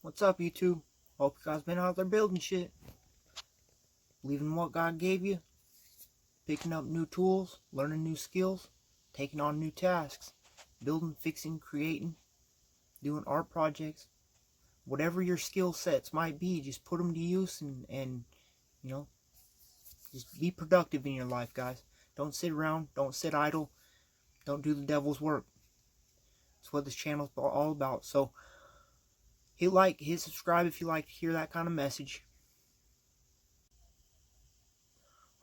What's up, YouTube? Hope you guys been out there building shit. Believing in what God gave you. Picking up new tools. Learning new skills. Taking on new tasks. Building, fixing, creating. Doing art projects. Whatever your skill sets might be, just put them to use and you know, just be productive in your life, guys. Don't sit around. Don't sit idle. Don't do the devil's work. That's what this channel is all about. So, hit like, hit subscribe if you like to hear that kind of message.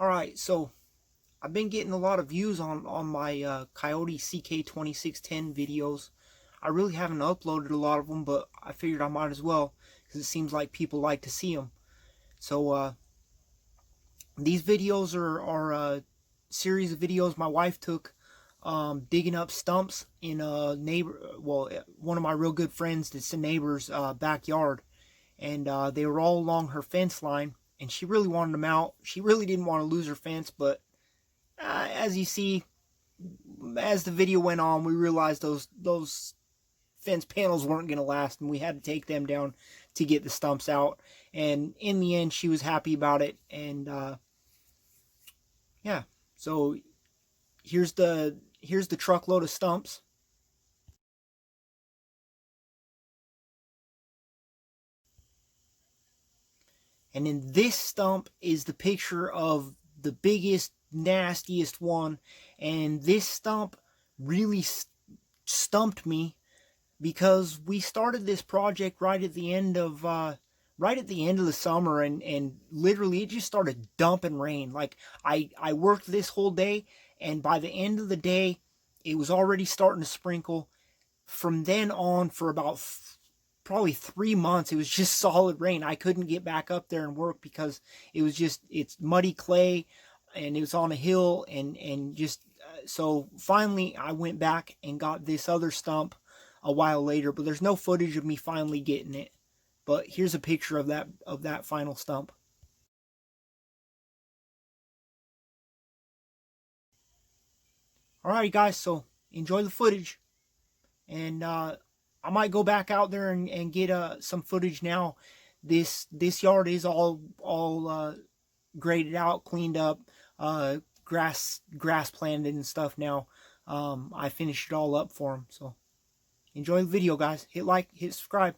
Alright, so I've been getting a lot of views on my Coyote CK2610 videos. I really haven't uploaded a lot of them, but I figured I might as well, because it seems like people like to see them. So these videos are a series of videos my wife took digging up stumps in a neighbor, well, one of my real good friends that's a neighbor's backyard. And they were all along her fence line, and she really wanted them out. She really didn't want to lose her fence, but as you see, as the video went on, we realized those fence panels weren't going to last, and we had to take them down to get the stumps out. And in the end, she was happy about it. And yeah, so here's the truckload of stumps. And in this stump is the picture of the biggest, nastiest one. And this stump really stumped me, because we started this project right at the end of the summer, and literally it just started dumping rain. Like I worked this whole day, and by the end of the day it was already starting to sprinkle. From then on, for about probably 3 months, it was just solid rain. I couldn't get back up there and work because it's muddy clay, and it was on a hill, and just so finally I went back and got this other stump a while later, but there's no footage of me finally getting it. But here's a picture of that final stump. Alright guys, so enjoy the footage, and I might go back out there and get some footage now. This yard is all graded out, cleaned up, grass planted and stuff now. I finished it all up for them. So enjoy the video, guys. Hit like, hit subscribe.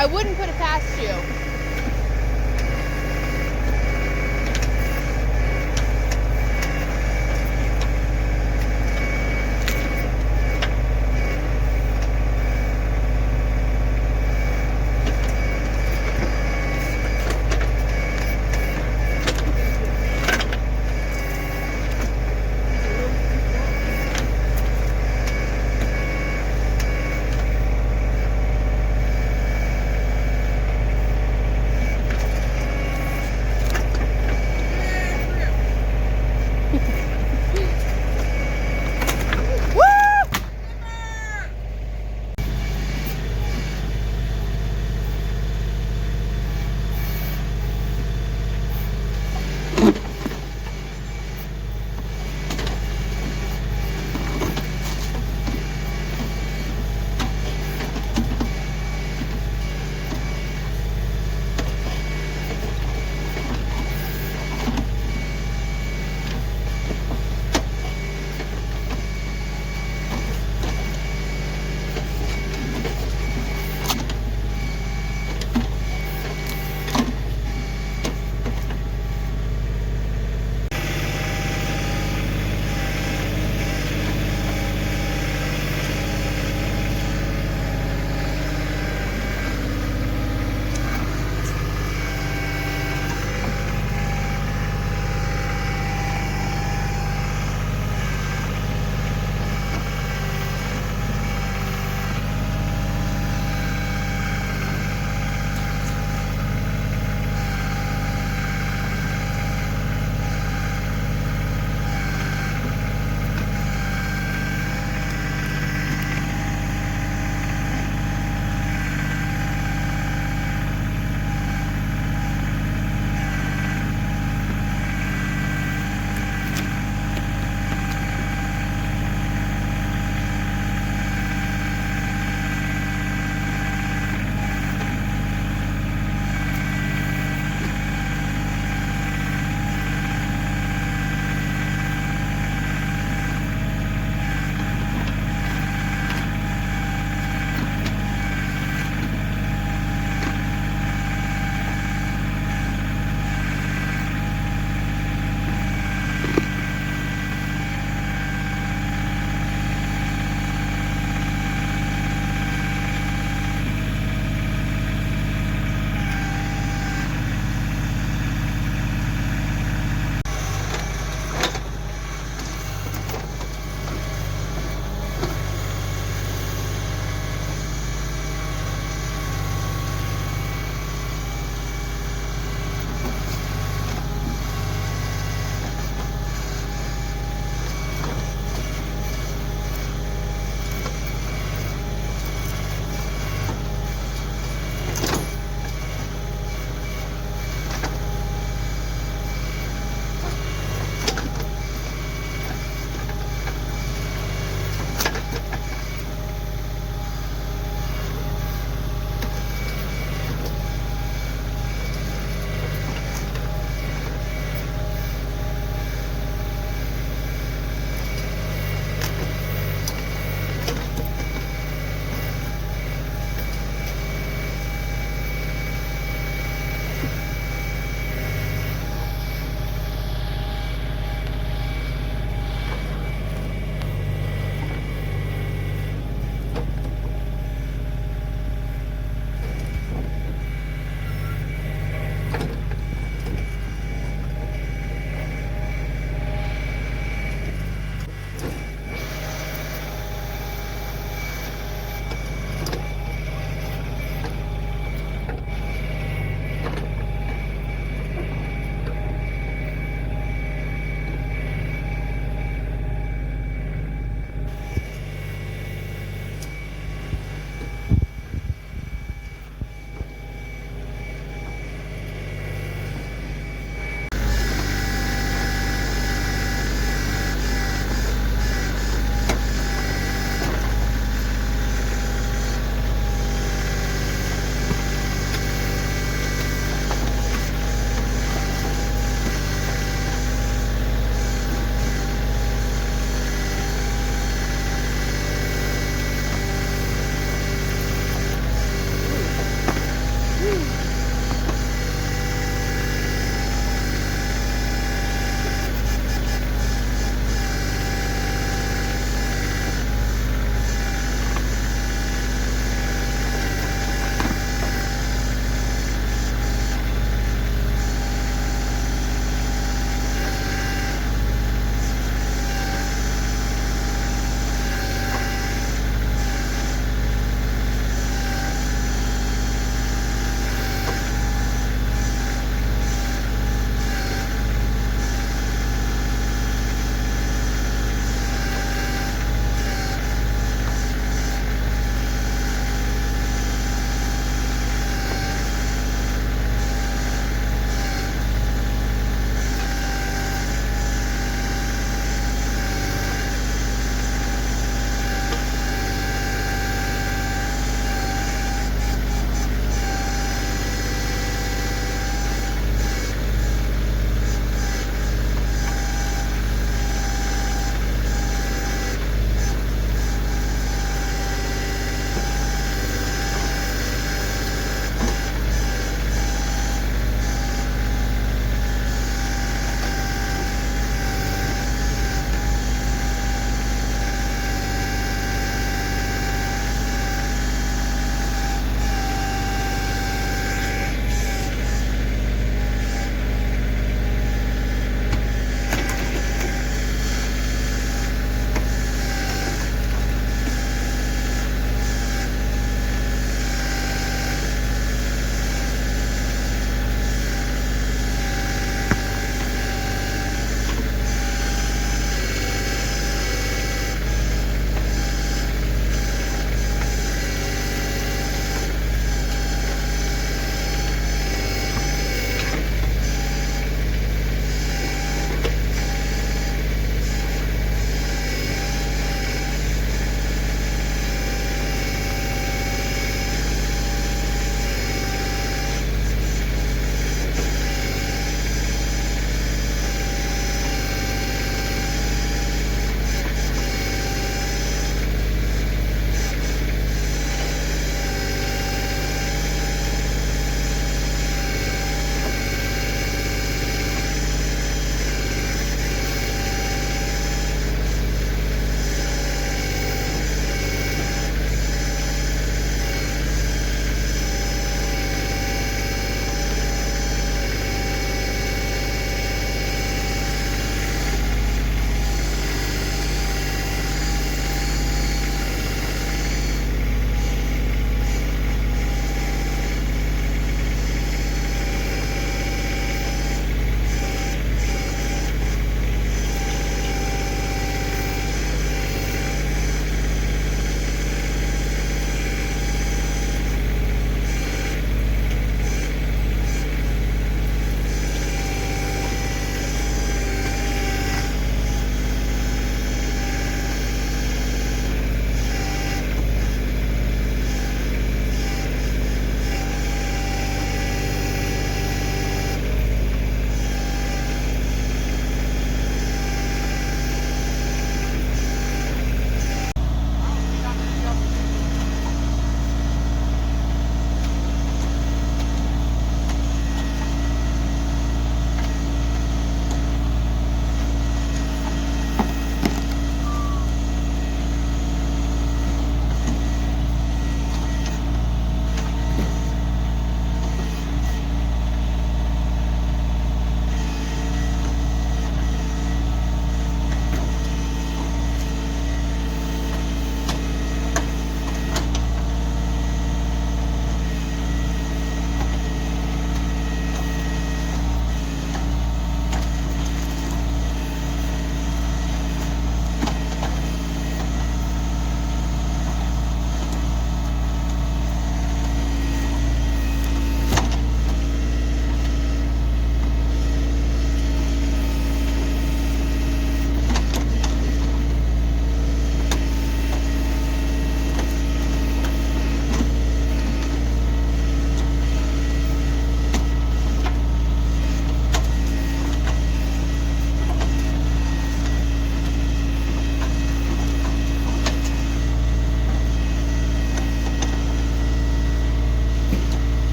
I wouldn't put it past you.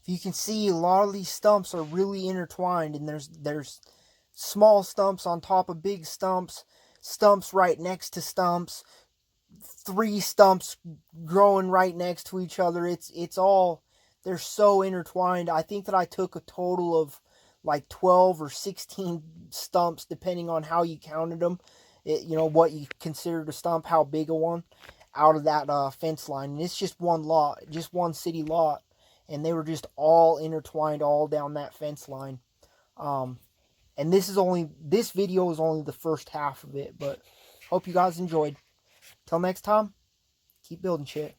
if you can see, a lot of these stumps are really intertwined, and there's small stumps on top of big stumps, stumps right next to stumps, 3 stumps growing right next to each other. It's all, they're so intertwined. I think that I took a total of like 12 or 16 stumps, depending on how you counted them. What you considered a stump, how big a one, out of that fence line. And it's just one lot, just one city lot, and they were just all intertwined all down that fence line. And this video is only the first half of it, but hope you guys enjoyed. Till next time, keep building shit.